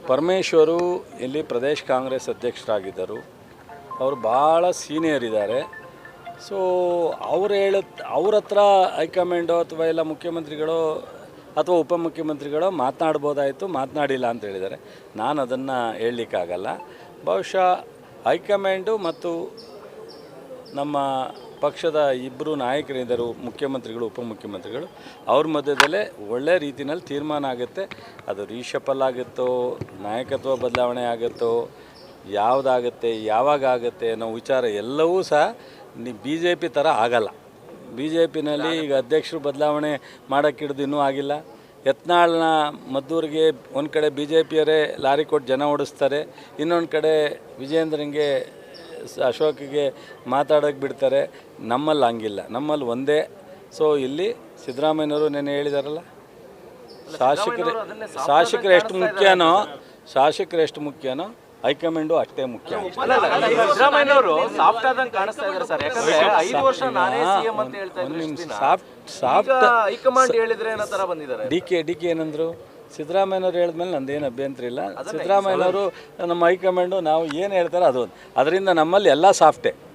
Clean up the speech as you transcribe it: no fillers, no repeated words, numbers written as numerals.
ಪರಮೇಶ್ವರು ಇಲ್ಲಿ ಪ್ರದೇಶ್ ಕಾಂಗ್ರೆಸ್ ಅಧ್ಯಕ್ಷರಾಗಿದ್ದರು. ಅವರು ಭಾಳ ಸೀನಿಯರ್ ಇದ್ದಾರೆ. ಸೊ ಅವ್ರ ಹತ್ರ ಹೈಕಮಾಂಡು ಅಥವಾ ಎಲ್ಲ ಮುಖ್ಯಮಂತ್ರಿಗಳು ಅಥವಾ ಉಪಮುಖ್ಯಮಂತ್ರಿಗಳು ಮಾತನಾಡ್ಬೋದಾಯಿತು, ಮಾತನಾಡಿಲ್ಲ ಅಂತ ಹೇಳಿದ್ದಾರೆ. ನಾನು ಅದನ್ನು ಹೇಳಲಿಕ್ಕಾಗಲ್ಲ. ಬಹುಶಃ ಹೈಕಮಾಂಡು ಮತ್ತು ನಮ್ಮ ಪಕ್ಷದ ಇಬ್ಬರು ನಾಯಕರಿದ್ದರು, ಮುಖ್ಯಮಂತ್ರಿಗಳು ಉಪಮುಖ್ಯಮಂತ್ರಿಗಳು, ಅವ್ರ ಮಧ್ಯದಲ್ಲೇ ಒಳ್ಳೆ ರೀತಿಯಲ್ಲಿ ತೀರ್ಮಾನ ಆಗುತ್ತೆ. ಅದು ರೀಶಫಲ್ ಆಗುತ್ತೋ, ನಾಯಕತ್ವ ಬದಲಾವಣೆ ಆಗುತ್ತೋ, ಯಾವುದಾಗುತ್ತೆ, ಯಾವಾಗ ಆಗುತ್ತೆ ಅನ್ನೋ ವಿಚಾರ ಎಲ್ಲವೂ ಸಹ BJP ಥರ ಆಗಲ್ಲ. BJPನಲ್ಲಿ ಈಗ ಅಧ್ಯಕ್ಷರು ಬದಲಾವಣೆ ಮಾಡೋಕ್ಕಿಡ್ದು ಇನ್ನೂ ಆಗಿಲ್ಲ. ಯತ್ನಾಳ್ನ ಮದ್ದೂರಿಗೆ ಒಂದು ಕಡೆ BJPಯವರೇ ಲಾರಿ ಕೊಟ್ಟು ಜನ ಓಡಿಸ್ತಾರೆ, ಇನ್ನೊಂದು ಕಡೆ ವಿಜೇಂದ್ರನಿಗೆ ಅಶೋಕ್ಗೆ ಮಾತಾಡೋಕ್ಕೆ ಬಿಡ್ತಾರೆ. ನಮ್ಮಲ್ಲಿ ಹಂಗಿಲ್ಲ, ನಮ್ಮಲ್ಲಿ ಒಂದೇ. ಸೊ ಇಲ್ಲಿ ಸಿದ್ದರಾಮಯ್ಯನವರು ನೆನ್ನೆ ಹೇಳಿದಾರಲ್ಲ, ಶಾಸಕರು ಎಷ್ಟು ಮುಖ್ಯನೋ ಹೈಕಮಾಂಡು ಅಷ್ಟೇ ಮುಖ್ಯ. ಸಿದ್ದರಾಮಯ್ಯನವರು ಸಾಫ್ಟ್ ಆದಂಗೆ ಕಾಣಿಸ್ತಾ ಇದ್ದಾರೆ ಸರ್. ಯಾಕಂದ್ರೆ 5 ವರ್ಷ ನಾನೇ ಸಿಎಂ ಅಂತ ಹೇಳ್ತಾ ಇದ್ದಾರೆ. ಹೈಕಮಾಂಡ್ ಹೇಳಿದ್ರೆ ಅನ್ನೋ ತರ ಬಂದಿದ್ದಾರೆ. ಡಿ ಕೆ ಏನಂದ್ರು? ಸಿದ್ದರಾಮಯ್ಯನವರು ಹೇಳಿದ್ಮೇಲೆ ನಂದೇನು ಅಭ್ಯಂತರ ಇಲ್ಲ. ಸಿದ್ದರಾಮಯ್ಯನವರು ನಮ್ಮ ಹೈಕಮಾಂಡು ನಾವು ಏನು ಹೇಳ್ತಾರೆ ಅದು, ಅದರಿಂದ ನಮ್ಮಲ್ಲಿ ಎಲ್ಲ ಸಾಫ್ಟೇ.